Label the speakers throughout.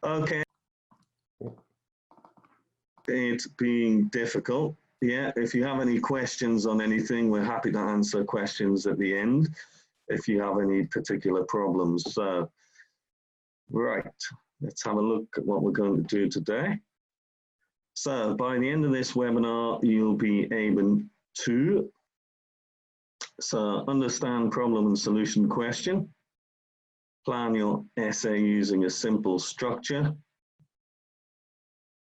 Speaker 1: Okay. It's being difficult. Yeah, if you have any questions on anything, we're happy to answer questions at the end if you have any particular problems. So, right, let's have a look at what we're going to do today. So, by the end of this webinar, you'll be able to understand problem and solution question, plan your essay using a simple structure,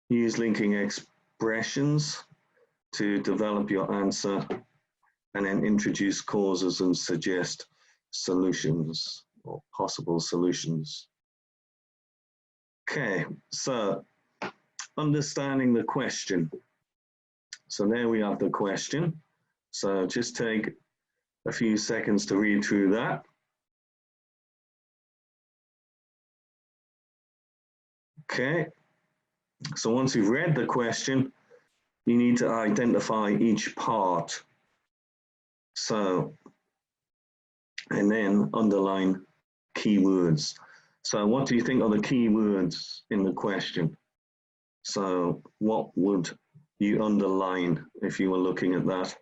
Speaker 1: use linking expressions to develop your answer, and then introduce causes and suggest solutions or possible solutions. Okay, so understanding the question. So there we have the question. So just take a few seconds to read through that. Okay, so once you've read the question, you need to identify each part. So, and then underline keywords. So what do you think are the keywords in the question? So what would you underline if you were looking at that?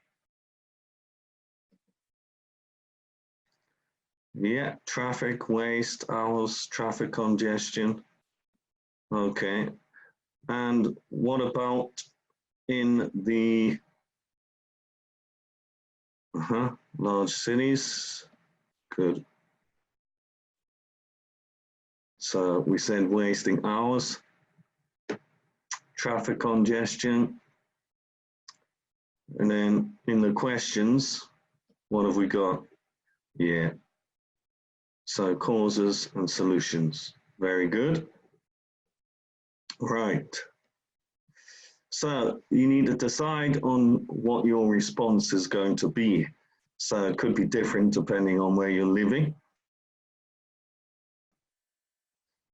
Speaker 1: Yeah, traffic, waste, hours, traffic congestion. Okay, and what about in the large cities? Good. So we said wasting hours, traffic congestion, and then in the questions, what have we got? Yeah. So causes and solutions. Very good. Right. So you need to decide on what your response is going to be. So it could be different depending on where you're living.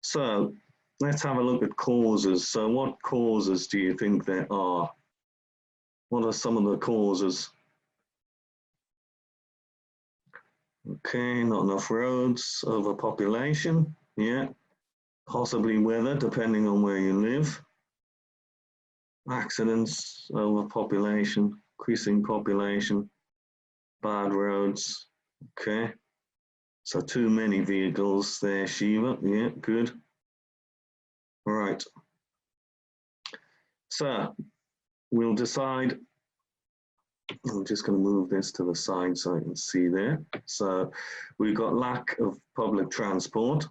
Speaker 1: So let's have a look at causes. So what causes do you think there are? What are some of the causes? Okay, not enough roads, overpopulation, yeah. Possibly weather, depending on where you live. Accidents, overpopulation, increasing population, bad roads, okay. So too many vehicles there, Shiva, yeah, good. All right. So we'll decide, I'm just going to move this to the side so I can see there. So we've got lack of public transport.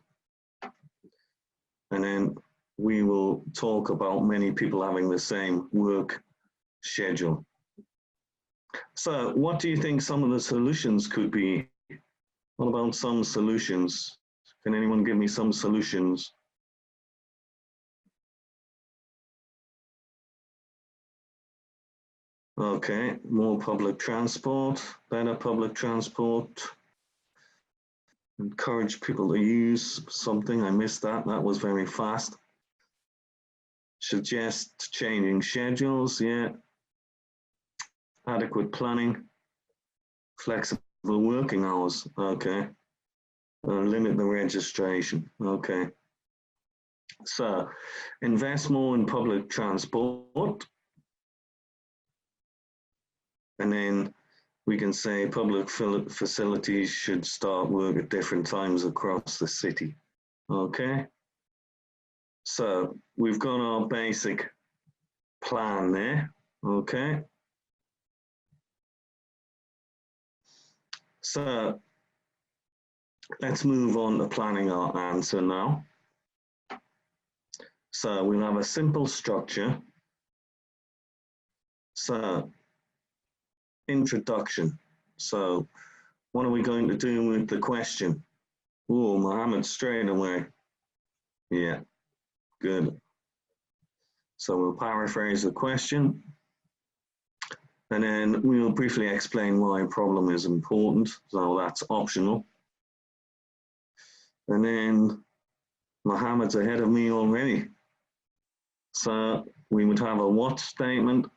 Speaker 1: And then we will talk about many people having the same work schedule. So what do you think some of the solutions could be? What about some solutions? Can anyone give me some solutions? Okay, more public transport, better public transport. Encourage people to use something. I missed that. That was very fast. Suggest changing schedules. Yeah. Adequate planning. Flexible working hours. Okay. Limit the registration. Okay. So invest more in public transport. And then we can say public facilities should start work at different times across the city. Okay. So we've got our basic plan there. Okay. So let's move on to planning our answer now. So we'll have a simple structure. So introduction. So what are we going to do with the question? Oh, Mohammed, straight away. Yeah, good. So we'll paraphrase the question. And then we'll briefly explain why a problem is important. So that's optional. And then Mohammed's ahead of me already. So we would have a what statement.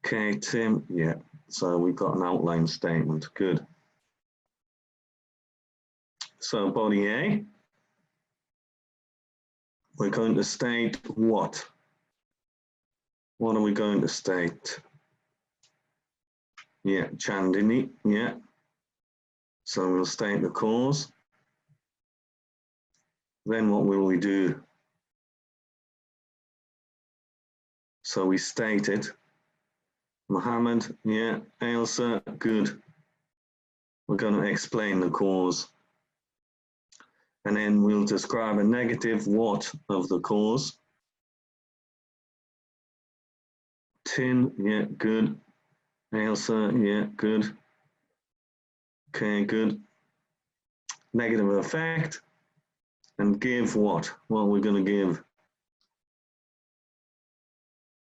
Speaker 1: Okay, Tim, yeah. So we've got an outline statement, good. So body A, we're going to state what? What are we going to state? Yeah, Chandini, yeah. So we'll state the cause. Then what will we do? So we state it. Mohammed, yeah. Ailsa, good. We're going to explain the cause. And then we'll describe a negative what of the cause. Tin, yeah, good. Ailsa, yeah, good. Okay, good. Negative effect. And give what? What are we going to give?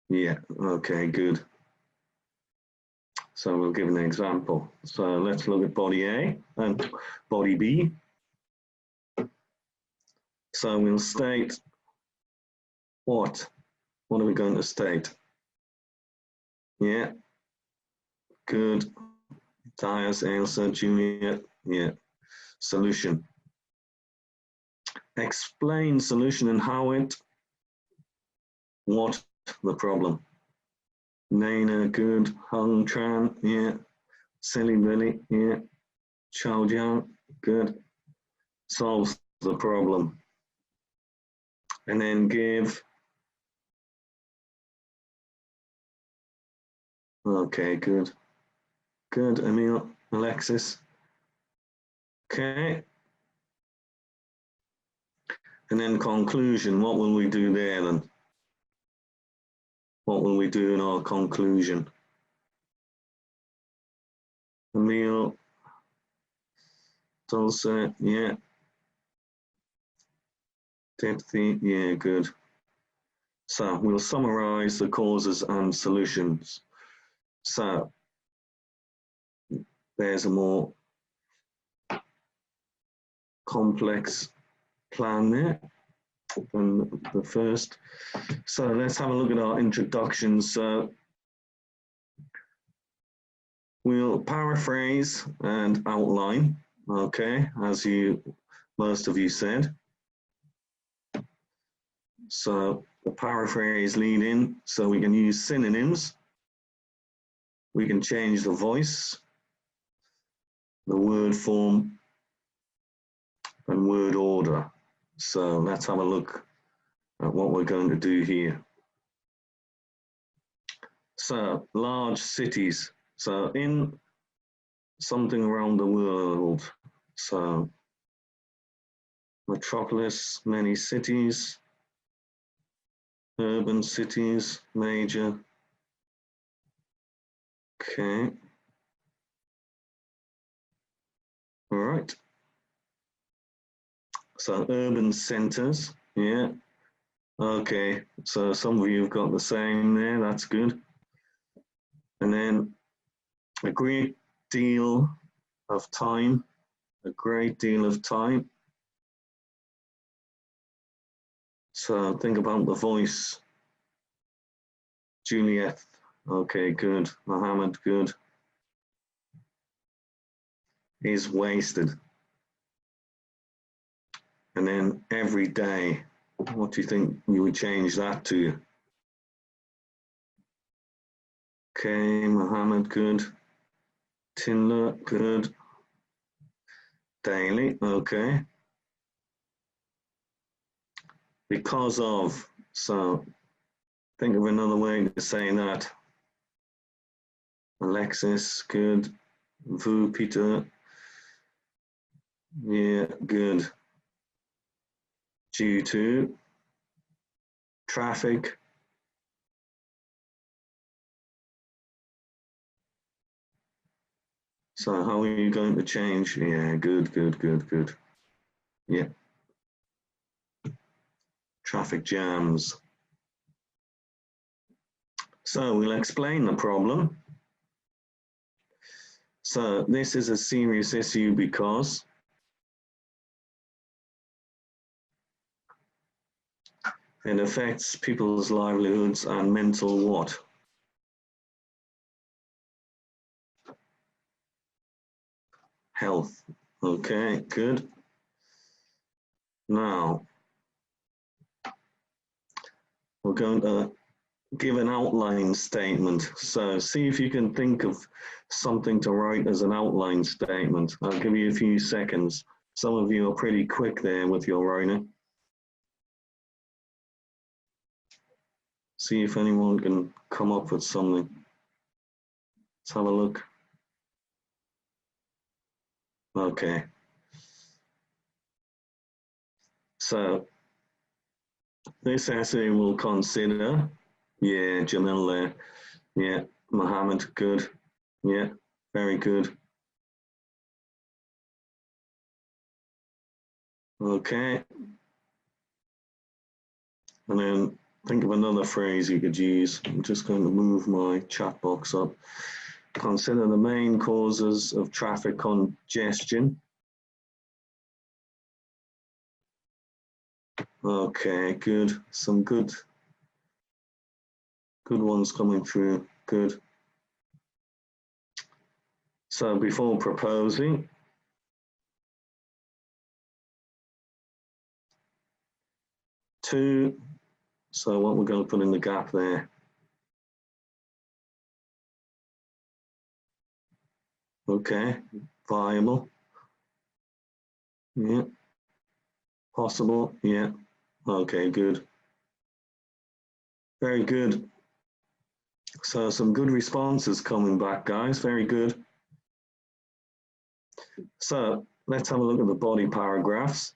Speaker 1: Yeah, okay, good. So we'll give an example. So let's look at body A and body B. So we'll state what? What are we going to state? Yeah, good. Tyres, Ailsa, Juliet, yeah. Solution. Explain solution and how it, what the problem. Nana, good. Hung Tran, yeah. Silly Billy, yeah. Chow Jiang, good. Solves the problem. And then give. Okay, good. Good, Emil, Alexis. Okay. And then conclusion, what will we do there then? What will we do in our conclusion? Emil, Dulce, yeah. Timothy, yeah, good. So we'll summarize the causes and solutions. So there's a more complex plan there than the first. So let's have a look at our introduction. So we'll paraphrase and outline, okay, as most of you said. So the paraphrase lead in, so we can use synonyms. We can change the voice, the word form, and word order. So let's have a look at what we're going to do here. So large cities. So in something around the world. So metropolis, many cities, urban cities, major. Okay. All right. So urban centers, yeah. Okay, so some of you have got the same there, that's good. And then a great deal of time, a great deal of time. So think about the voice. Juliet, okay, good. Mohammed, good. Is wasted. And then every day, what do you think you would change that to? Okay, Mohammed, good. Tinder, good. Daily, okay. Because of, so think of another way to say that. Alexis, good. Vu, Peter, yeah, good. Due to traffic. So how are you going to change? Yeah, good, good, good, good. Yeah. Traffic jams. So we'll explain the problem. So this is a serious issue because it affects people's livelihoods and mental what? Health. Okay, good. Now, we're going to give an outline statement. So see if you can think of something to write as an outline statement. I'll give you a few seconds. Some of you are pretty quick there with your writing. See if anyone can come up with something. Let's have a look. Okay. So this essay will consider, yeah, Jamil there. Yeah, Mohammed, good. Yeah, very good. Okay. And then think of another phrase you could use. I'm just going to move my chat box up. Consider the main causes of traffic congestion. Okay, good. Some good ones coming through. Good. So before proposing, two, so what we're going to put in the gap there. Okay, viable. Yeah. Possible. Yeah. Okay, good. Very good. So some good responses coming back, guys. Very good. So let's have a look at the body paragraphs.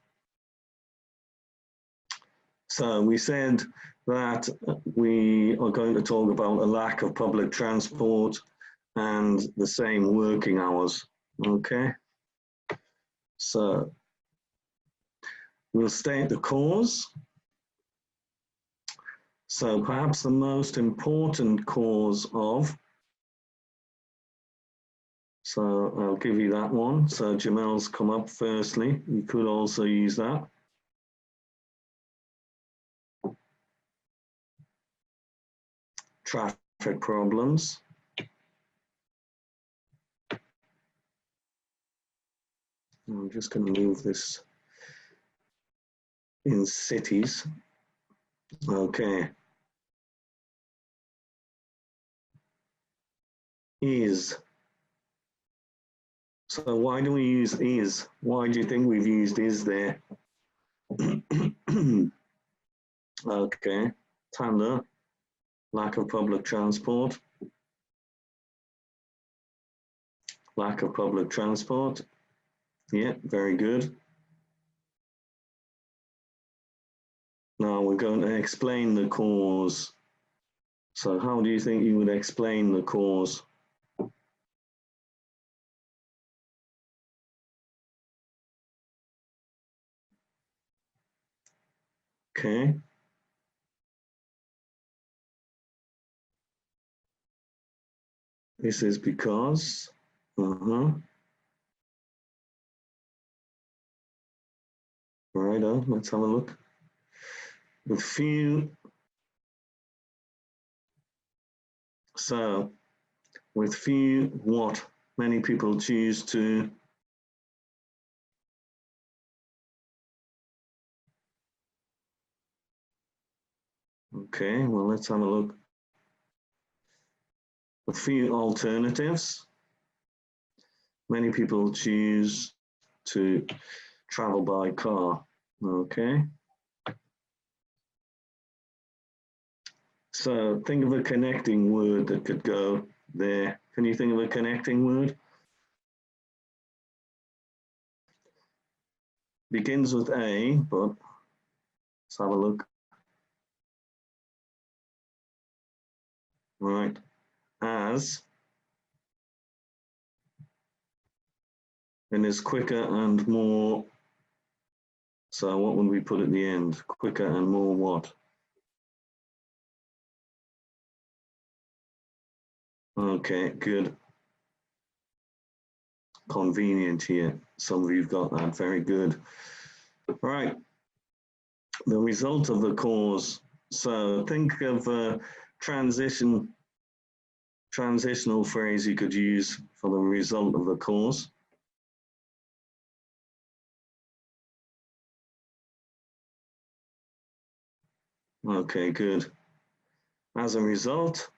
Speaker 1: So we said that we are going to talk about a lack of public transport and the same working hours. Okay. So we'll state the cause. So perhaps the most important cause of, so I'll give you that one. So Jamel's come up firstly. You could also use that. Traffic problems. I'm just going to move this in cities. Okay. Is. So why do we use is? Why do you think we've used is there? Okay. Tanda. Lack of public transport. Lack of public transport. Yeah, very good. Now we're going to explain the cause. So how do you think you would explain the cause? Okay. This is because. Righto, let's have a look. With few. So with few what? Many people choose to. Okay, well, let's have a look. With few alternatives, many people choose to travel by car. Okay. So think of a connecting word that could go there. Can you think of a connecting word? Begins with A, but let's have a look. Right. As. And is quicker and more. So what would we put at the end? Quicker and more what? Okay, good. Convenient here. Some of you've got that. Very good. Right. The result of the cause. So think of a transitional phrase you could use for the result of the cause. Okay, good. As a result,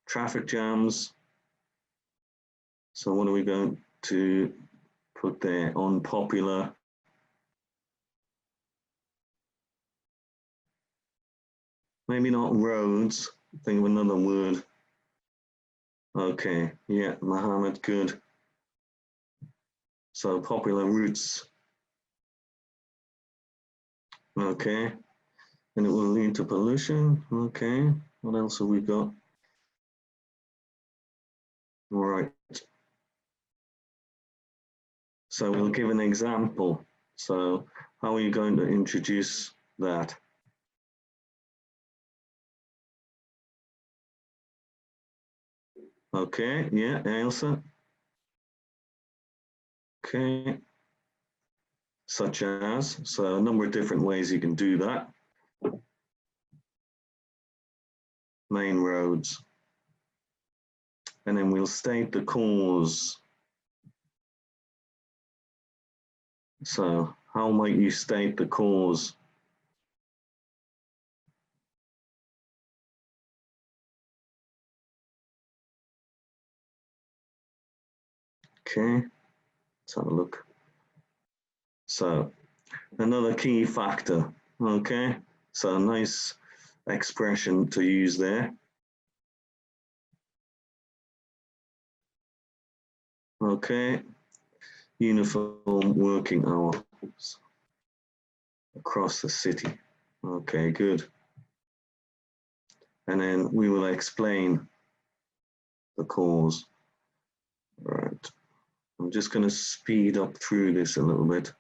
Speaker 1: traffic jams. So what are we going to put there? Unpopular. Maybe not roads. Think of another word. Okay, yeah, Mohammed, good. So popular routes. Okay, and it will lead to pollution. Okay, what else have we got? All right. So we'll give an example. So how are you going to introduce that? Okay, yeah, Ailsa. Okay, such as, so a number of different ways you can do that. Main roads. And then we'll state the cause. So how might you state the cause? Okay, let's have a look. So another key factor, okay? So a nice expression to use there. Okay, uniform working hours across the city. Okay, good. And then we will explain the cause. All right, I'm just going to speed up through this a little bit.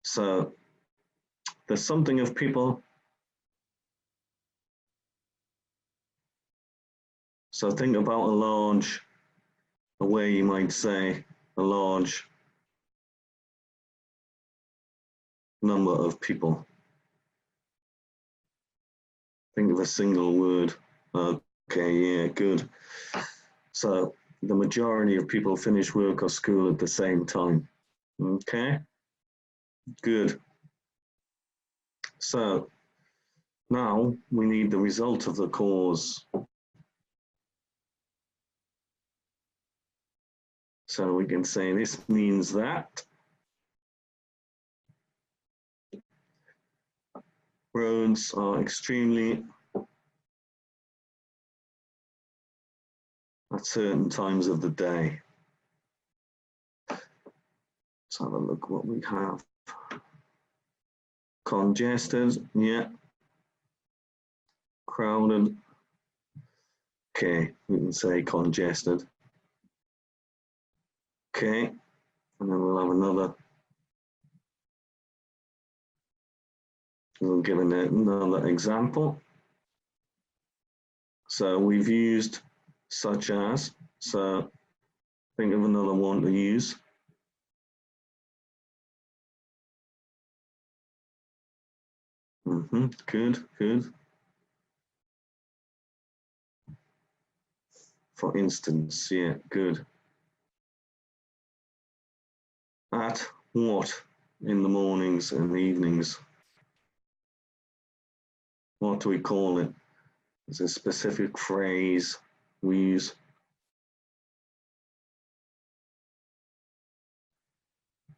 Speaker 1: So there's something of people. So think about a way you might say a large number of people. Think of a single word. Okay, yeah, good. So the majority of people finish work or school at the same time. Okay, good. So now we need the result of the cause. So we can say this means that roads are extremely at certain times of the day. Let's have a look what we have. Congested, yeah. Crowded. Okay, we can say congested. Okay, and then we'll have another. We'll give another example. So we've used such as, so think of another one to use. Good, good. For instance, yeah, good. At what in the mornings and the evenings? What do we call it? It's a specific phrase we use.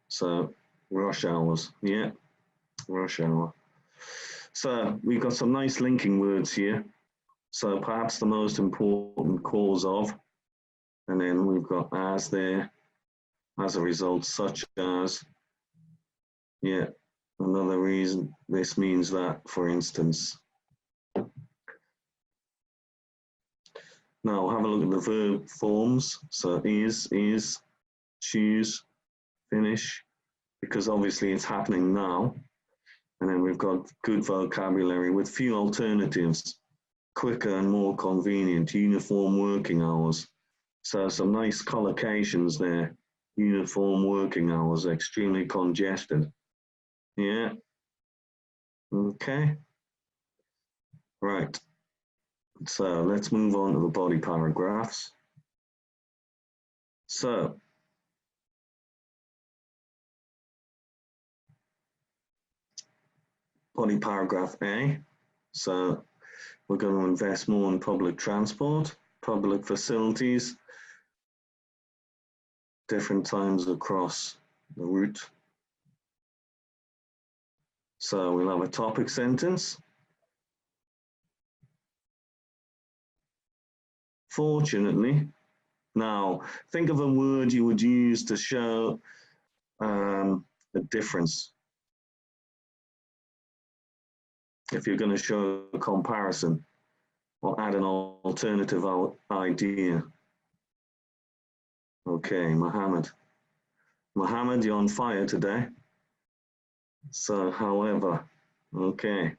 Speaker 1: So rush hours, yeah, rush hour. So we've got some nice linking words here. So perhaps the most important cause of, and then we've got as there, as a result, such as, yeah, another reason, this means that, for instance. Now have a look at the verb forms. So is, choose, finish, because obviously it's happening now. And then we've got good vocabulary with few alternatives, quicker and more convenient, uniform working hours. So some nice collocations there. Uniform working hours, extremely congested. Yeah. Okay. Right. So let's move on to the body paragraphs. So body paragraph A. So we're going to invest more in public transport, public facilities, different times across the route. So we'll have a topic sentence. Fortunately, now think of a word you would use to show a difference. If you're going to show a comparison or add an alternative idea. Okay, Mohammed. Mohammed, you're on fire today. So, however, okay.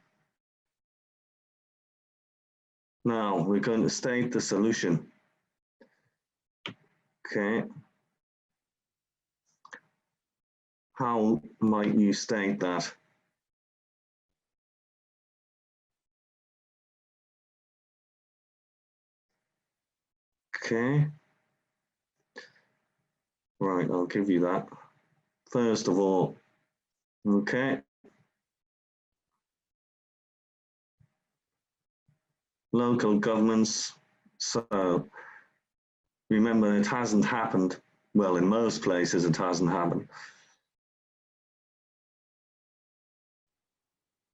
Speaker 1: Now we're going to state the solution. Okay. How might you state that? Okay. Right, I'll give you that. First of all, okay. Local governments. So remember, it hasn't happened. Well, in most places, it hasn't happened.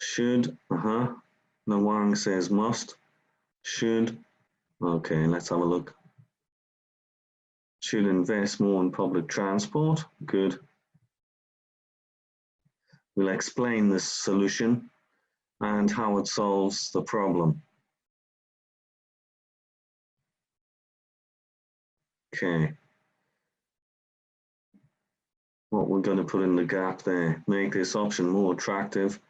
Speaker 1: Should, Nawang says must. Should, okay, let's have a look. Should invest more in public transport. Good. We'll explain this solution and how it solves the problem. Okay. What we're going to put in the gap there, make this option more attractive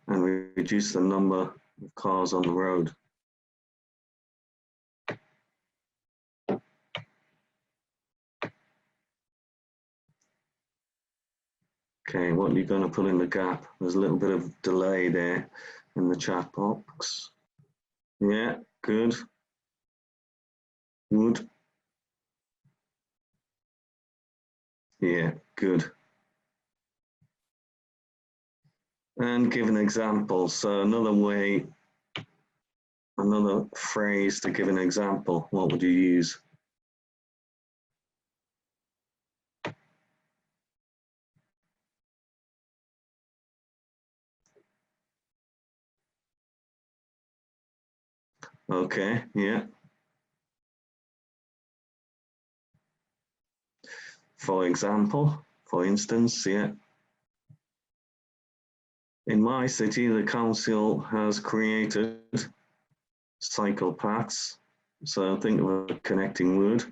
Speaker 1: and reduce the number of cars on the road. Okay, what are you going to put in the gap? There's a little bit of delay there in the chat box. Yeah, good. Would. Yeah, good. And give an example. So another way, another phrase to give an example, what would you use? Okay, yeah. For example, for instance, yeah. In my city, the council has created cycle paths. So think of a connecting word.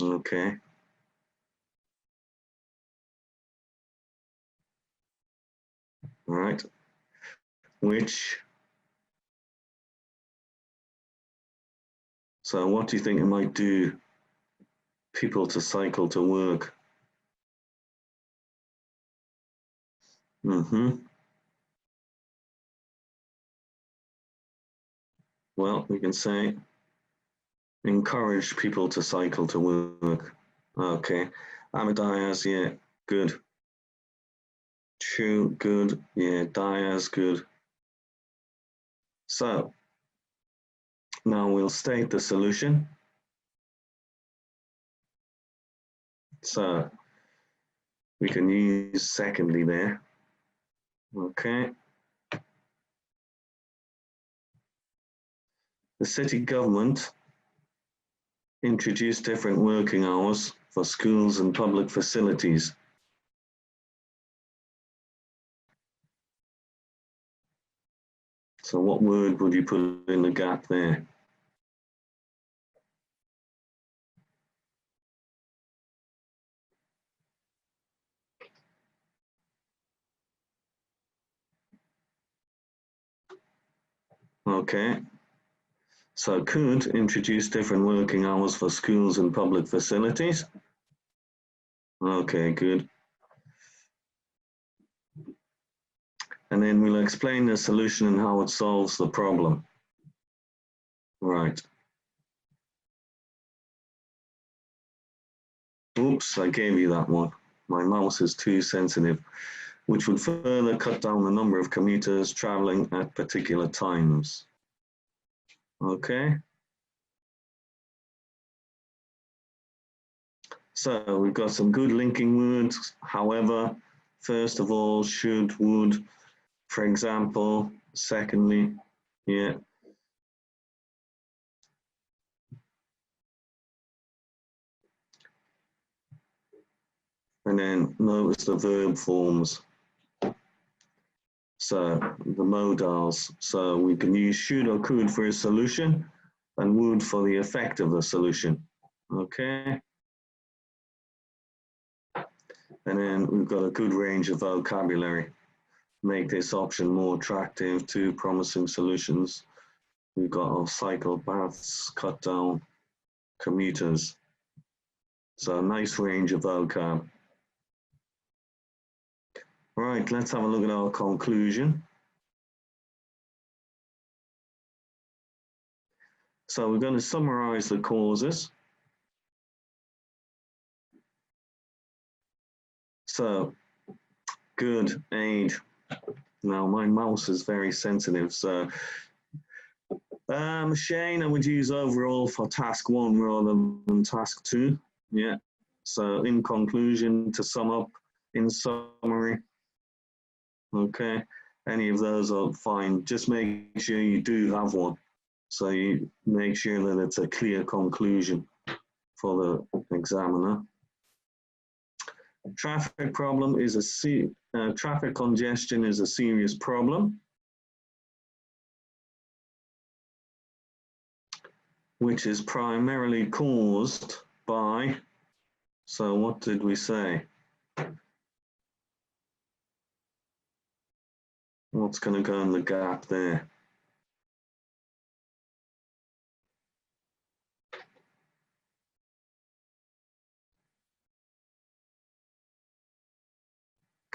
Speaker 1: Okay. All right. Which, so what do you think it might do people to cycle to work? Well, we can say encourage people to cycle to work. Okay. Amadeus, yeah, good. True, good. Yeah, Diaz, good. So now we'll state the solution. So we can use secondly there. Okay. The city government introduced different working hours for schools and public facilities. So what word would you put in the gap there? Okay. So could introduce different working hours for schools and public facilities. Okay, good. And then we'll explain the solution and how it solves the problem. Right. Oops, I gave you that one. My mouse is too sensitive, which would further cut down the number of commuters traveling at particular times. Okay. So we've got some good linking words. However, first of all, should, would, for example, secondly, yeah. And then notice the verb forms. So the modals. So we can use should or could for a solution and would for the effect of the solution. Okay. And then we've got a good range of vocabulary. Make this option more attractive to promising solutions. We've got our psychopaths, cut down, commuters. So a nice range of vocab. Right, let's have a look at our conclusion. So we're going to summarize the causes. So, good, aid. Now my mouse is very sensitive, so Shane, I would use overall for task 1 rather than task 2. Yeah. So in conclusion, to sum up, in summary, okay, any of those are fine. Just make sure you do have one. So you make sure that it's a clear conclusion for the examiner. Traffic problem is traffic congestion is a serious problem, which is primarily caused by, so what did we say? What's going to go in the gap there?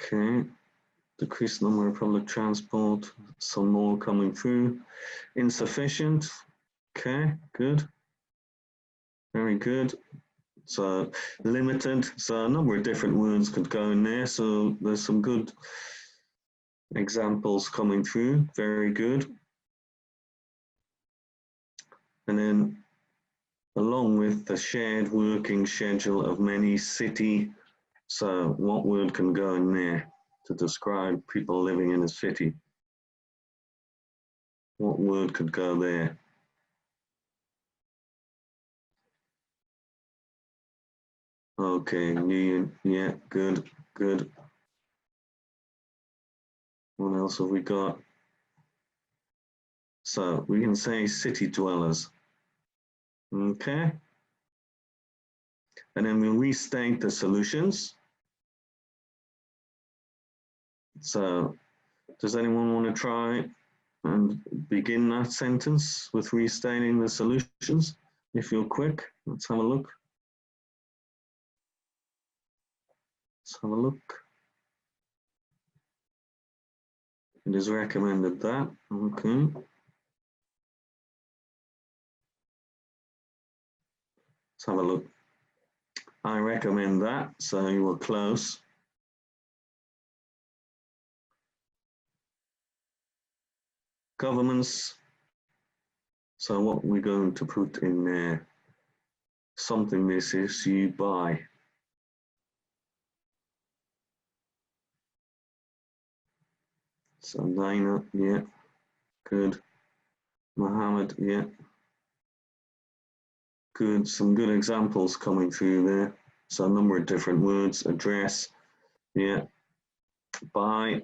Speaker 1: Okay, decreased number of public transport, some more coming through. Insufficient, okay, good. Very good. So limited, so a number of different words could go in there. So there's some good examples coming through, very good. And then along with the shared working schedule of many city, so what word can go in there to describe people living in a city? What word could go there? Okay, new, yeah, good, good. What else have we got? So we can say city dwellers. Okay. And then we'll restate the solutions. So does anyone want to try and begin that sentence with restating the solutions? If you're quick, let's have a look. Let's have a look. It is recommended that, okay. Let's have a look. I recommend that, so you were close. Governments, so what we're going to put in there, something this issued by. So Naina, yeah, good. Mohammed, yeah. Good, some good examples coming through there. So a number of different words, address, yeah. By,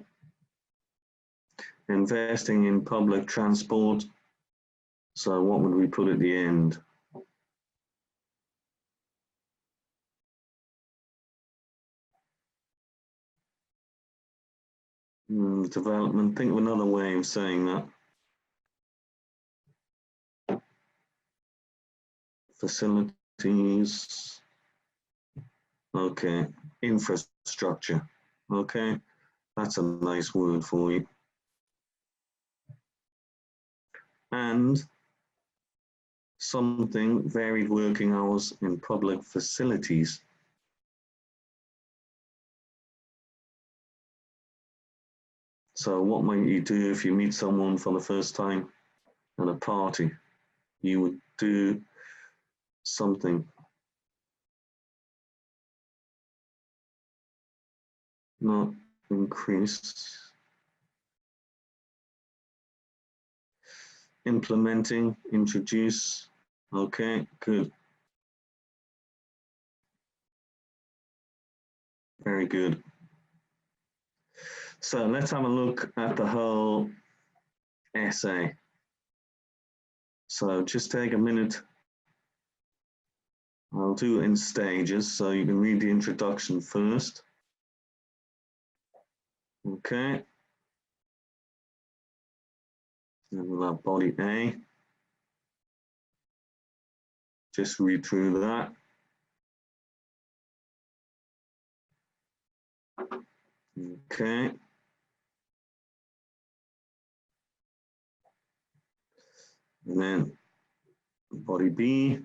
Speaker 1: investing in public transport. So what would we put at the end? Development, think of another way of saying that. Facilities, okay, infrastructure, okay, that's a nice word for you. And something, varied working hours in public facilities. So what might you do if you meet someone for the first time at a party? You would do something. Not increase. Implementing, introduce. Okay, good. Very good. So let's have a look at the whole essay. So just take a minute. I'll do it in stages, so you can read the introduction first. Okay. And we'll have body A. Just read through that. Okay. And then body B.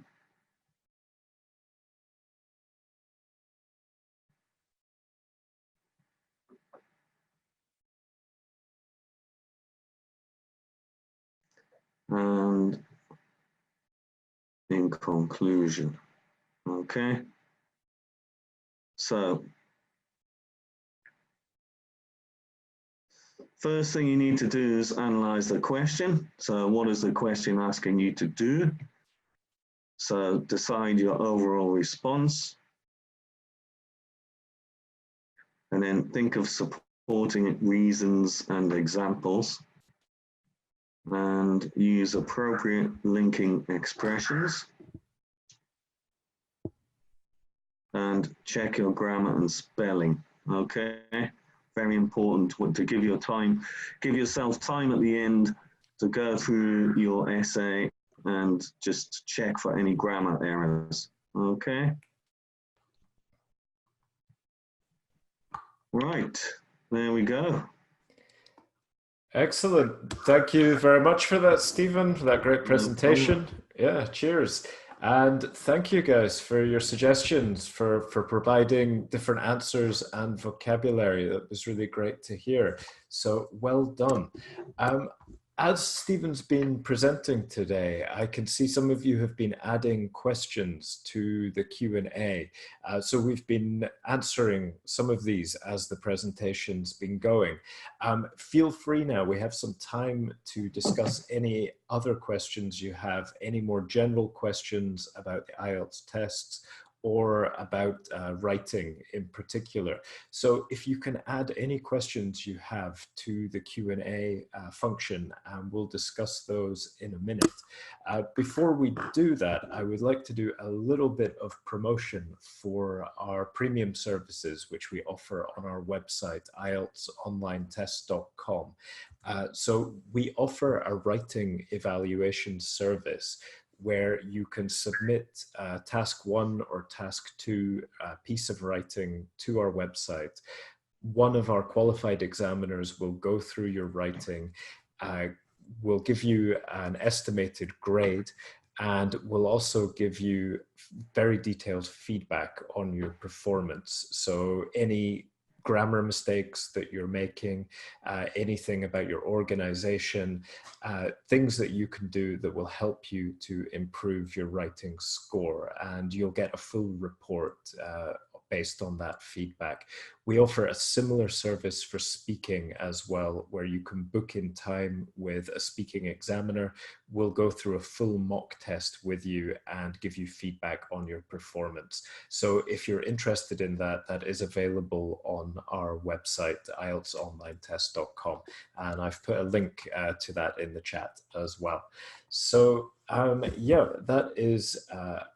Speaker 1: And in conclusion. Okay. So first thing you need to do is analyze the question. So what is the question asking you to do? So decide your overall response. And then think of supporting reasons and examples. And use appropriate linking expressions. And check your grammar and spelling. Okay. Very important to give yourself time at the end to go through your essay and just check for any grammar errors. Okay. Right, there we go.
Speaker 2: Excellent. Thank you very much for that, Stephen, for that great presentation. Yeah, cheers. And thank you guys for your suggestions, for providing different answers and vocabulary. That was really great to hear. So well done. As Stephen's been presenting today, I can see some of you have been adding questions to the Q&A. So we've been answering some of these as the presentation's been going. Feel free now, we have some time to discuss any other questions you have, any more general questions about the IELTS tests or about writing in particular. So if you can add any questions you have to the Q&A function, we'll discuss those in a minute. Before we do that, I would like to do a little bit of promotion for our premium services, which we offer on our website, IELTSonlinetest.com. So we offer a writing evaluation service where you can submit task 1 or task 2 piece of writing to our website. One of our qualified examiners will go through your writing, will give you an estimated grade, and will also give you very detailed feedback on your performance. So any grammar mistakes that you're making, anything about your organization, things that you can do that will help you to improve your writing score, and you'll get a full report based on that feedback. We offer a similar service for speaking as well, where you can book in time with a speaking examiner. We'll go through a full mock test with you and give you feedback on your performance. So if you're interested in that, that is available on our website, IELTSonlinetest.com. And I've put a link to that in the chat as well. So yeah, that is a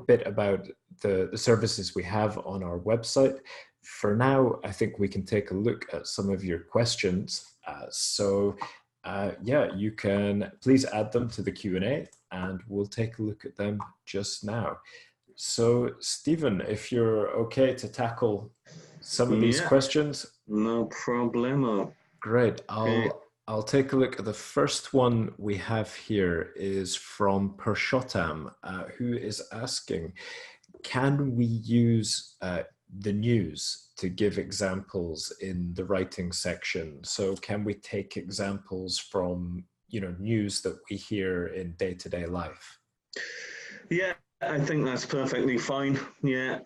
Speaker 2: bit about the services we have on our website. For now, I think we can take a look at some of your questions. Yeah, you can please add them to the Q&A and we'll take a look at them just now. So Stephen, if you're okay to tackle some of these questions.
Speaker 1: No problemo.
Speaker 2: Great. I'll take a look at the first one we have here is from Pershottam, who is asking, can we use the news to give examples in the writing section. So can we take examples from, you know, news that we hear in day-to-day life?
Speaker 1: Yeah, I think that's perfectly fine. Yeah,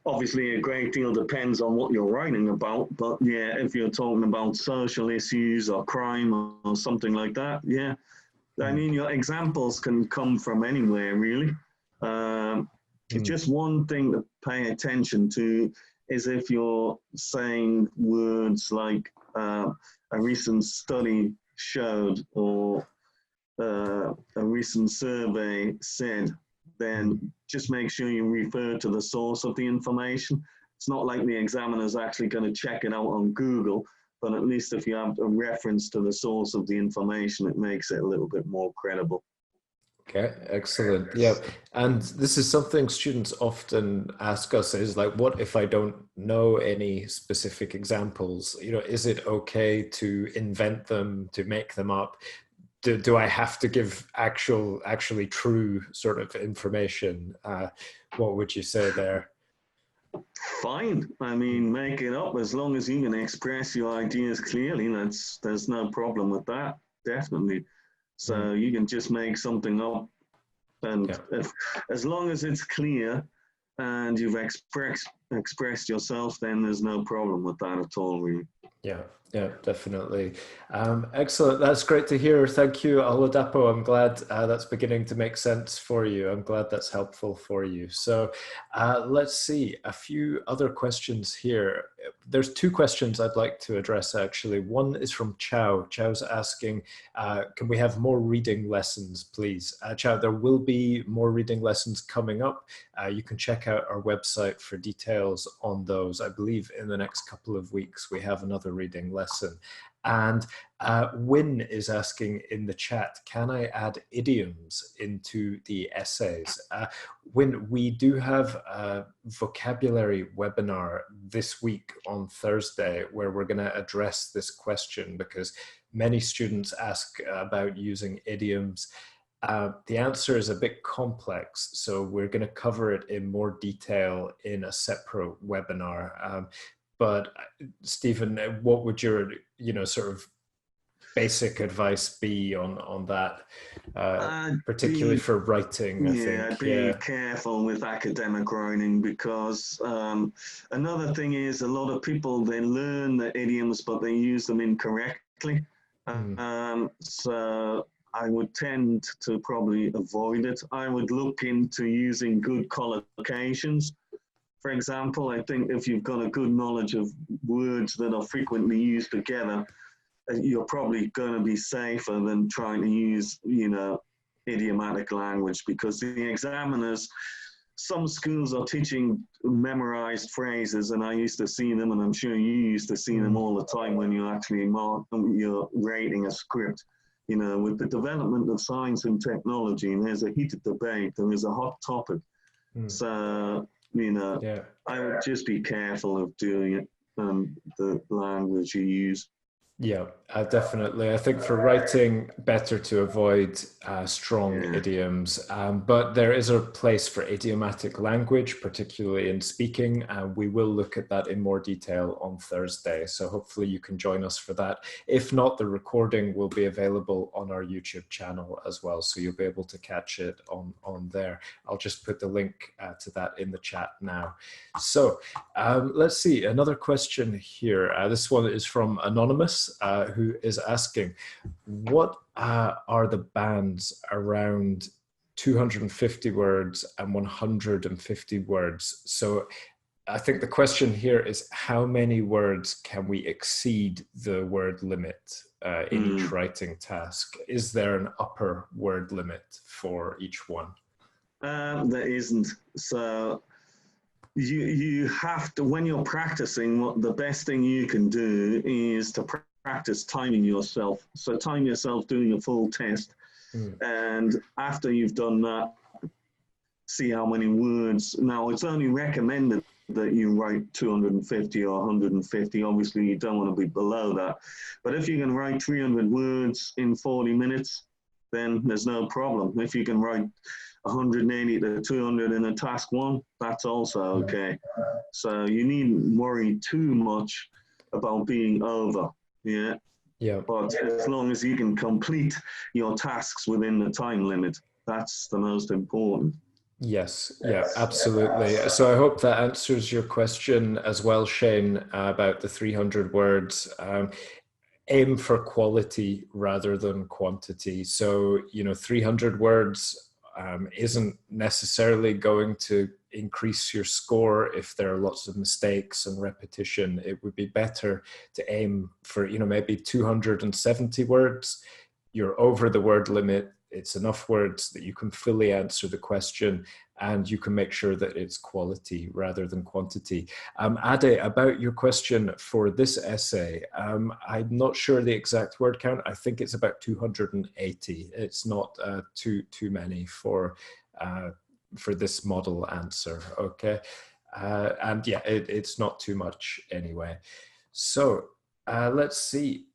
Speaker 1: obviously a great deal depends on what you're writing about, but yeah, if you're talking about social issues or crime or something like that, yeah, I mean, your examples can come from anywhere, really. Just one thing to pay attention to is if you're saying words like a recent study showed or a recent survey said, then just make sure you refer to the source of the information. It's not like the examiner's actually going to check it out on Google, but at least if you have a reference to the source of the information, it makes it a little bit more credible.
Speaker 2: Okay, excellent. Yeah, and this is something students often ask us is like, what if I don't know any specific examples? You know, is it okay to invent them, to make them up? Do I have to give actually true sort of information? What would you say there?
Speaker 1: Fine. I mean, make it up as long as you can express your ideas clearly. There's no problem with that. Definitely. So you can just make something up, and as long as it's clear and you've expressed yourself, then there's no problem with that at all, really.
Speaker 2: Yeah, yeah, definitely. Excellent. That's great to hear. Thank you, Oladapo. I'm glad that's beginning to make sense for you. I'm glad that's helpful for you. So let's see, a few other questions here. There's two questions I'd like to address, actually. One is from Chow. Chow's asking, can we have more reading lessons, please? Chow, there will be more reading lessons coming up. You can check out our website for details on those. I believe in the next couple of weeks, we have another reading lesson. And Win is asking in the chat, can I add idioms into the essays? Win, we do have a vocabulary webinar this week on Thursday where we're going to address this question because many students ask about using idioms. The answer is a bit complex, so we're going to cover it in more detail in a separate webinar. But Stephen, what would your, you know, sort of basic advice be on that, particularly for writing? I think.
Speaker 1: Be careful with academic writing because another thing is a lot of people, they learn the idioms but they use them incorrectly. So I would tend to probably avoid it. I would look into using good collocations. For example, I think if you've got a good knowledge of words that are frequently used together, you're probably going to be safer than trying to use, you know, idiomatic language, because the examiners, some schools are teaching memorized phrases, and I used to see them, and I'm sure you used to see them all the time when you actually you're rating a script. You know, with the development of science and technology, and there's a heated debate, there is a hot topic. So, you know, I would just be careful of doing it, the language you use.
Speaker 2: Yeah, definitely. I think for writing, better to avoid strong idioms, but there is a place for idiomatic language, particularly in speaking. We will look at that in more detail on Thursday, so hopefully you can join us for that. If not, the recording will be available on our YouTube channel as well, so you'll be able to catch it on there. I'll just put the link to that in the chat now. So let's see, another question here. This one is from Anonymous. Who is asking, what are the bands around 250 words and 150 words? So I think the question here is, how many words can we exceed the word limit in each writing task? Is there an upper word limit for each one?
Speaker 1: There isn't. So you have to, when you're practicing, what the best thing you can do is to practice timing yourself. So time yourself doing a full test. And after you've done that, see how many words. Now, it's only recommended that you write 250 or 150. Obviously, you don't want to be below that. But if you can write 300 words in 40 minutes, then there's no problem. If you can write 180 to 200 in a task 1, that's also okay. So you needn't worry too much about being over, yeah?
Speaker 2: Yeah.
Speaker 1: But as long as you can complete your tasks within the time limit, that's the most important.
Speaker 2: Yes, yeah, absolutely. So I hope that answers your question as well, Shane, about the 300 words. Aim for quality rather than quantity. So, 300 words isn't necessarily going to increase your score if there are lots of mistakes and repetition. It would be better to aim for, maybe 270 words. You're over the word limit. It's enough words that you can fully answer the question, and you can make sure that it's quality rather than quantity. Ade, about your question for this essay, I'm not sure the exact word count. I think it's about 280. It's not too many for this model answer, okay? And yeah, it's not too much anyway. So let's see.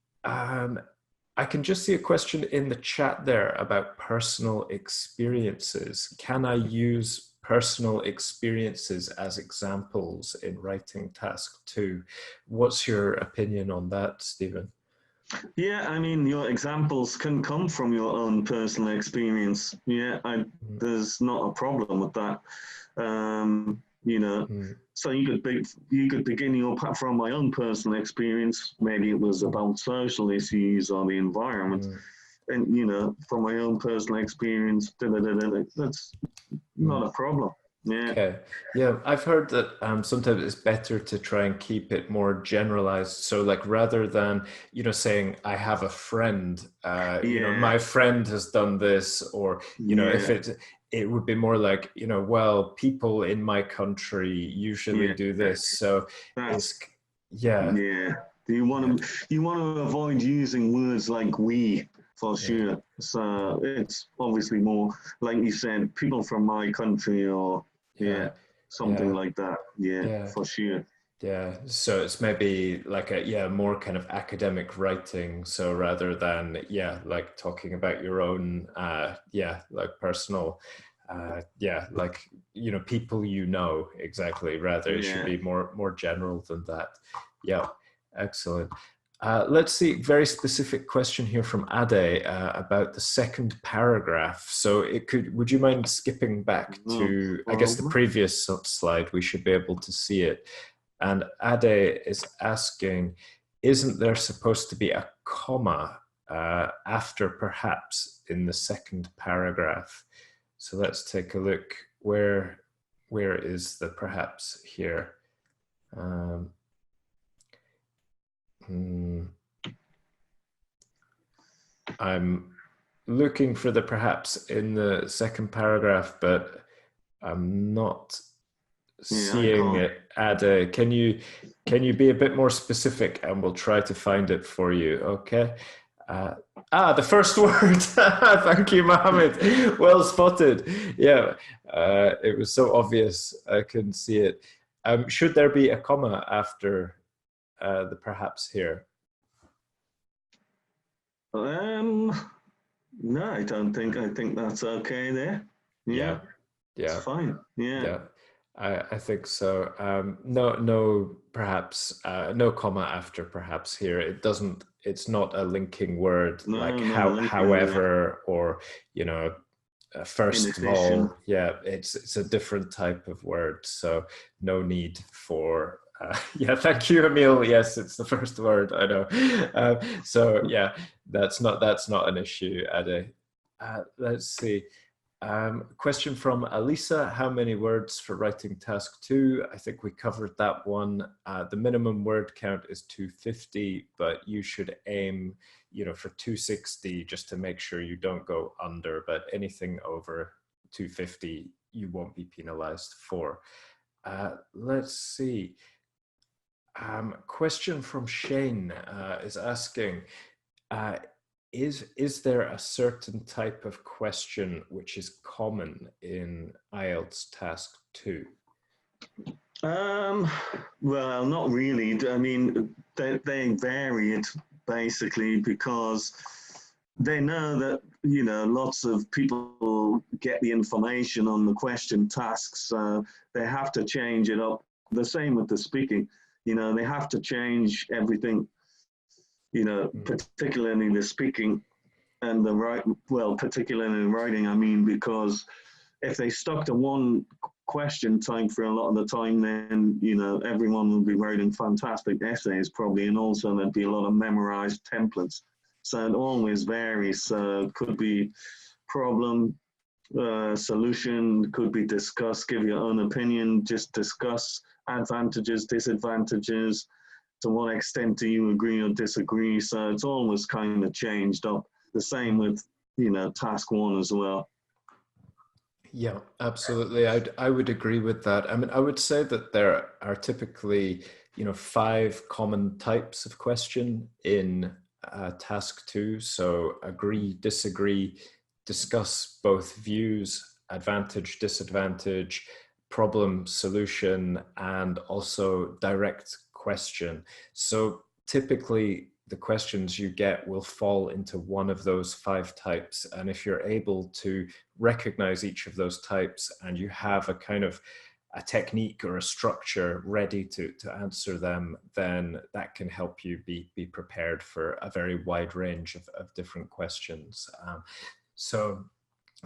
Speaker 2: I can just see a question in the chat there about personal experiences. Can I use personal experiences as examples in writing task 2? What's your opinion on that, Stephen?
Speaker 1: Yeah, I mean, your examples can come from your own personal experience. Yeah, there's not a problem with that. So you could begin your from my own personal experience. Maybe it was about social issues or the environment, and from my own personal experience, that's not a problem. Yeah.
Speaker 2: Okay. Yeah, I've heard that sometimes it's better to try and keep it more generalized. So, like, rather than saying I have a friend, my friend has done this, or if it would be more like well, people in my country usually do this. So it's
Speaker 1: yeah. You want to avoid using words like we. For sure. So it's obviously more, like you said, people from my country or something like that. Yeah, for sure.
Speaker 2: Yeah, so it's maybe like a more kind of academic writing. So rather than like talking about your own like personal like people exactly. Rather it should be more general than that. Yeah, excellent. Let's see, very specific question here from Ade about the second paragraph. So would you mind skipping back to, I guess, the previous slide? We should be able to see it. And Ade is asking, isn't there supposed to be a comma after perhaps in the second paragraph? So let's take a look. Where is the perhaps here? I'm looking for the perhaps in the second paragraph, but I'm not seeing it. Ade, can you be a bit more specific, and we'll try to find it for you, okay? The first word. Thank you, Mohammed. Well spotted. Yeah, it was so obvious. I couldn't see it. Should there be a comma after the perhaps here?
Speaker 1: No, I don't think. I think that's okay there. Yeah. It's fine. Yeah.
Speaker 2: I think so. No, perhaps no comma after perhaps here. It's not a linking word like however, or first of all. Yeah, it's a different type of word. So no need for. Thank you, Emil. Yes, it's the first word. I know. So yeah, that's not an issue, Ade. Let's see. Question from Alisa, how many words for writing task 2? I think we covered that one. The minimum word count is 250, but you should aim, for 260 just to make sure you don't go under, but anything over 250, you won't be penalized for. Let's see. Question from Shane is asking, is there a certain type of question which is common in IELTS Task 2?
Speaker 1: Well, not really. I mean, they vary it basically because they know that, you know, lots of people get the information on the question tasks, so they have to change it up. The same with the speaking, you know, they have to change everything, you know, particularly the speaking and the well, particularly in writing, I mean, because if they stuck to one question type for a lot of the time, then, you know, everyone would be writing fantastic essays probably, and also there'd be a lot of memorized templates. So it always varies. So it could be problem, solution, could be discuss, give your own opinion, just discuss advantages, disadvantages, to what extent do you agree or disagree. So it's always kind of changed up. The same with, you know, task one as well.
Speaker 2: Yeah, absolutely. I would agree with that. I mean, I would say that there are typically, you know, 5 common types of question in task 2. So agree, disagree, discuss both views, advantage, disadvantage, problem, solution, and also direct question. So typically the questions you get will fall into one of those 5 types. And if you're able to recognize each of those types and you have a kind of a technique or a structure ready to answer them, then that can help you be prepared for a very wide range of different questions. So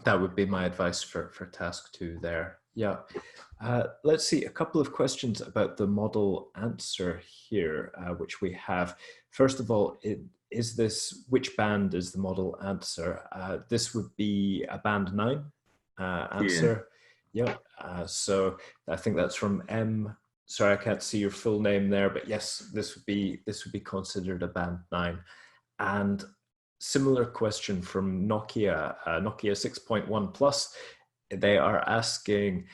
Speaker 2: that would be my advice for task 2 there. Yeah. Let's see, a couple of questions about the model answer here, which we have. First of all, which band is the model answer? This would be a band 9 answer. Yeah. So I think that's from M. Sorry, I can't see your full name there, but yes, this would be considered a band 9. And similar question from Nokia, Nokia 6.1 Plus. They are asking,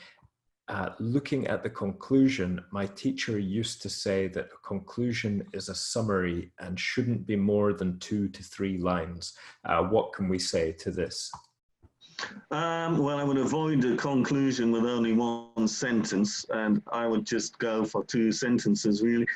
Speaker 2: looking at the conclusion, my teacher used to say that a conclusion is a summary and shouldn't be more than 2 to 3 lines. What can we say to this?
Speaker 1: Well, I would avoid a conclusion with only one sentence, and I would just go for 2 sentences, really.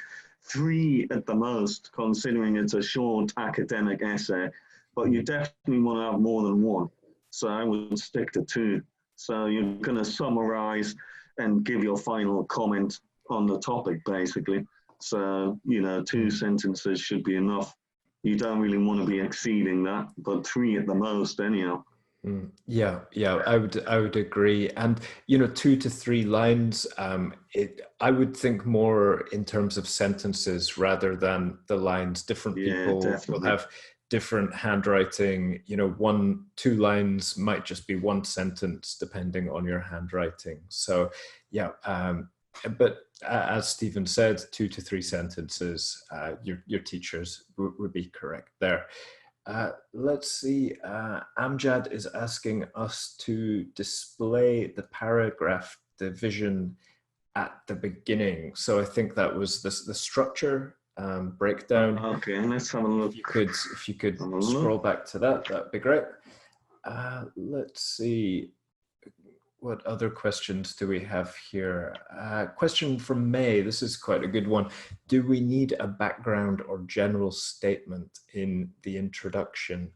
Speaker 1: 3 at the most, considering it's a short academic essay, but you definitely want to have more than 1. So I would stick to 2. So you're going to summarize and give your final comment on the topic, basically. So, you know, 2 sentences should be enough. You don't really want to be exceeding that, but 3 at the most, anyhow.
Speaker 2: Yeah, I would agree. And, you know, 2 to 3 lines, I would think more in terms of sentences rather than the lines. Different people will have different handwriting, you know, 1, 2 lines might just be 1 sentence depending on your handwriting. So yeah, but as Stephen said, 2 to 3 sentences, your teachers would be correct there. Let's see, Amjad is asking us to display the paragraph division at the beginning. So I think that was the structure breakdown.
Speaker 1: Okay, let's have a look.
Speaker 2: If you could scroll back to that, that'd be great. Let's see. What other questions do we have here? Question from May. This is quite a good one. Do we need a background or general statement in the introduction?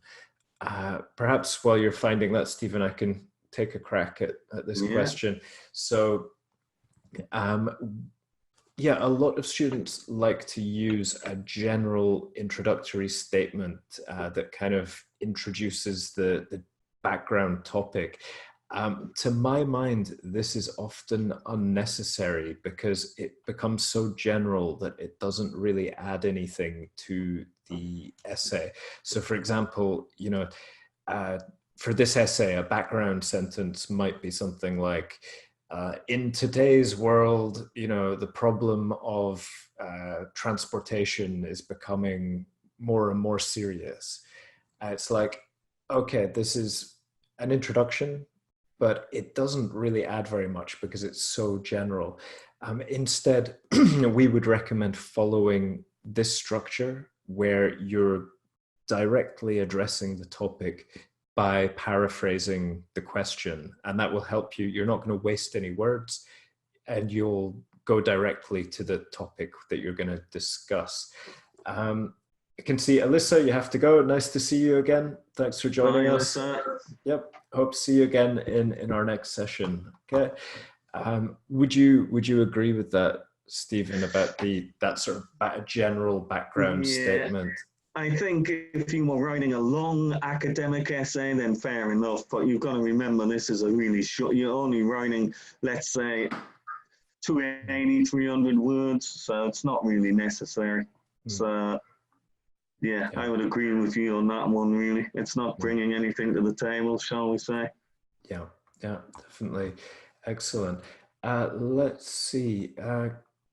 Speaker 2: Perhaps while you're finding that, Stephen, I can take a crack at this question. So, yeah, a lot of students like to use a general introductory statement that kind of introduces the background topic. To my mind, this is often unnecessary because it becomes so general that it doesn't really add anything to the essay. So for example, you know, for this essay, a background sentence might be something like, in today's world, you know, the problem of transportation is becoming more and more serious. It's like, okay, this is an introduction, but it doesn't really add very much because it's so general. Instead, we would recommend following this structure where you're directly addressing the topic by paraphrasing the question, and that will help you. You're not going to waste any words, and you'll go directly to the topic that you're going to discuss. can see Alyssa, you have to go. Nice to see you again. Thanks for joining
Speaker 1: Bye,
Speaker 2: us.
Speaker 1: Alyssa.
Speaker 2: Yep. Hope to see you again in our next session. Okay. Would you agree with that, Stephen, about that sort of general background
Speaker 1: Yeah,
Speaker 2: statement?
Speaker 1: I think if you were writing a long academic essay, then fair enough. But you've got to remember this is a really short, you're only writing, let's say, 280, 300 words. So it's not really necessary. So, yeah, I would agree with you on that one, really. It's not bringing anything to the table, shall we say.
Speaker 2: Yeah, yeah, definitely. Excellent. Let's see.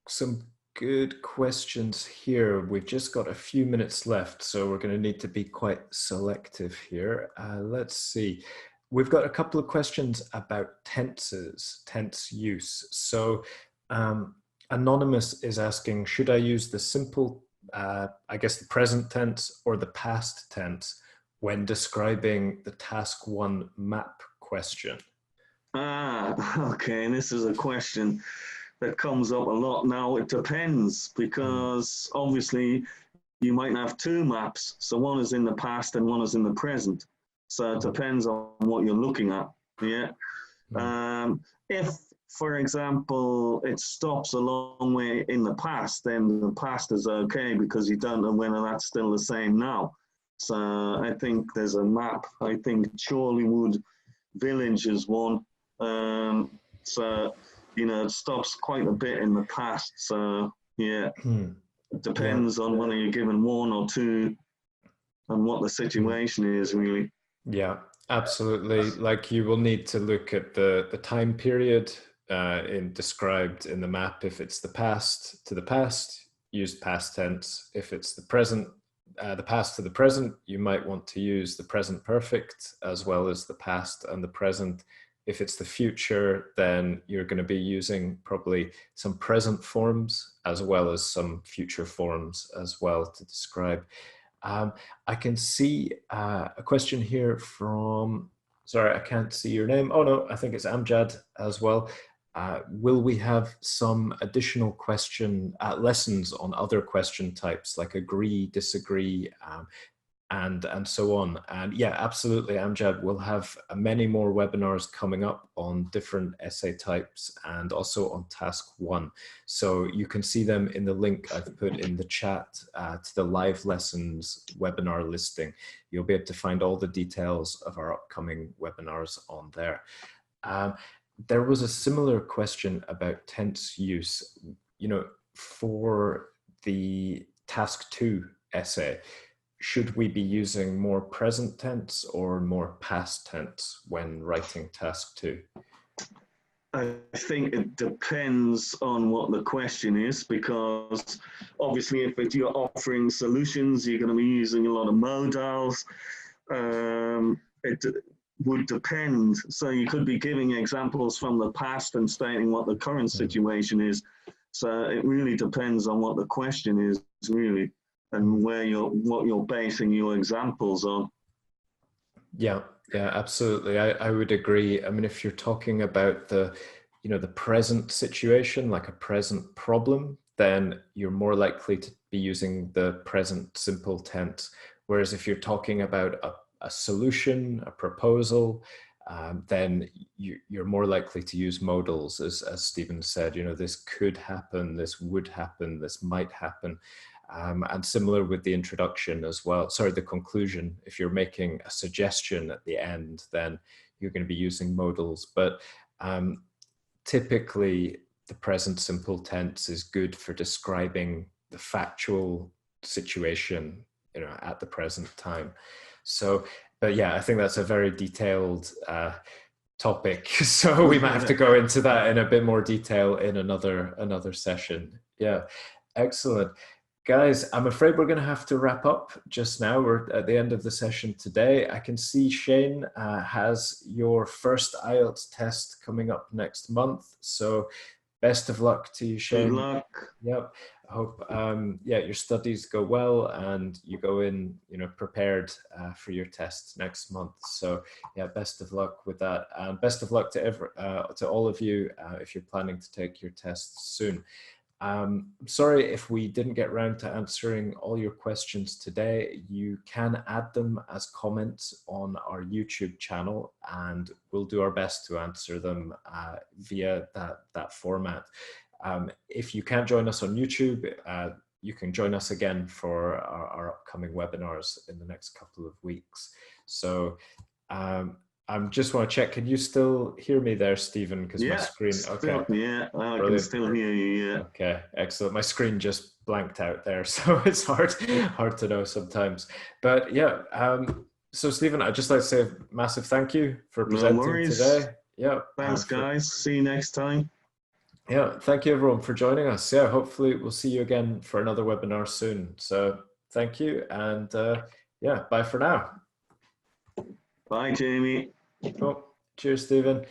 Speaker 2: Some good questions here. We've just got a few minutes left, so we're going to need to be quite selective here. Let's see. We've got a couple of questions about tenses, tense use. So Anonymous is asking, should I use the simple, I guess the present tense or the past tense when describing the task 1 map question?
Speaker 1: Okay, and this is a question that comes up a lot now. It depends, because obviously you might have two maps. So one is in the past and one is in the present. So it depends on what you're looking at. Yeah. If, for example, it stops a long way in the past, then the past is okay because you don't know whether that's still the same now. So I think there's a map. I think Chorleywood Village is one. So, you know, it stops quite a bit in the past. So, yeah, it depends on whether you're given one or two and what the situation is, really.
Speaker 2: Yeah, absolutely. Like you will need to look at the time period described in the map. If it's the past to the past, use past tense. If it's the present, the past to the present, you might want to use the present perfect as well as the past and the present. If it's the future, then you're going to be using probably some present forms as well as some future forms as well to describe. I can see a question here from, sorry, I can't see your name. Oh no, I think it's Amjad as well. Will we have some additional lessons on other question types like agree, disagree, and so on? And yeah, absolutely, Amjad. We'll have many more webinars coming up on different essay types and also on task 1. So you can see them in the link I've put in the chat to the live lessons webinar listing. You'll be able to find all the details of our upcoming webinars on there. There was a similar question about tense use, you know, for the task 2 essay. Should we be using more present tense or more past tense when writing task 2?
Speaker 1: I think it depends on what the question is, because obviously if you're offering solutions, you're going to be using a lot of modals. It would depend. So you could be giving examples from the past and stating what the current situation is. So it really depends on what the question is, really, and what you're basing your examples on.
Speaker 2: Yeah, yeah, absolutely. I would agree. I mean, if you're talking about the present situation, like a present problem, then you're more likely to be using the present simple tense. Whereas if you're talking about a solution, a proposal, then you're more likely to use modals, as Stephen said. You know, this could happen, this would happen, this might happen. And similar with the introduction as well, sorry, the conclusion. If you're making a suggestion at the end, then you're going to be using modals. But typically, the present simple tense is good for describing the factual situation, you know, at the present time. So, but yeah, I think that's a very detailed topic. So we might have to go into that in a bit more detail in another session. Yeah, excellent. Guys, I'm afraid we're going to have to wrap up just now. We're at the end of the session today. I can see Shane has your first IELTS test coming up next month. So best of luck to you, Shane.
Speaker 1: Good luck.
Speaker 2: Yep. I hope your studies go well and you go in, you know, prepared for your tests next month. So yeah, best of luck with that, and best of luck to all of you if you're planning to take your tests soon. Sorry if we didn't get round to answering all your questions today. You can add them as comments on our YouTube channel, and we'll do our best to answer them via that format. If you can't join us on YouTube, you can join us again for our upcoming webinars in the next couple of weeks. So I just want to check, can you still hear me there, Stephen? Because my screen, okay.
Speaker 1: Yeah, I can still hear you, yeah.
Speaker 2: Okay, excellent. My screen just blanked out there, so it's hard to know sometimes. But yeah, so Stephen, I'd just like to say a massive thank you for presenting today. Yeah.
Speaker 1: Thanks, guys. See you next time.
Speaker 2: Yeah, thank you everyone for joining us. Yeah, hopefully we'll see you again for another webinar soon. So thank you, and yeah, bye for now.
Speaker 1: Bye, Jamie.
Speaker 2: Oh, cheers, Stephen.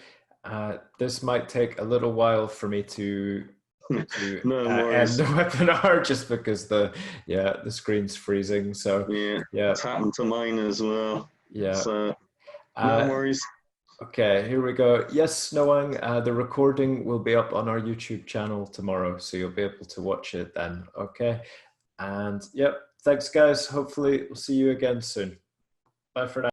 Speaker 2: This might take a little while for me to end the webinar, just because the screen's freezing. So yeah,
Speaker 1: it's happened to mine as well.
Speaker 2: Yeah,
Speaker 1: so no worries.
Speaker 2: Okay, here we go. Yes, Noang, the recording will be up on our YouTube channel tomorrow, so you'll be able to watch it then. Okay, and yep, thanks guys. Hopefully we'll see you again soon. Bye for now.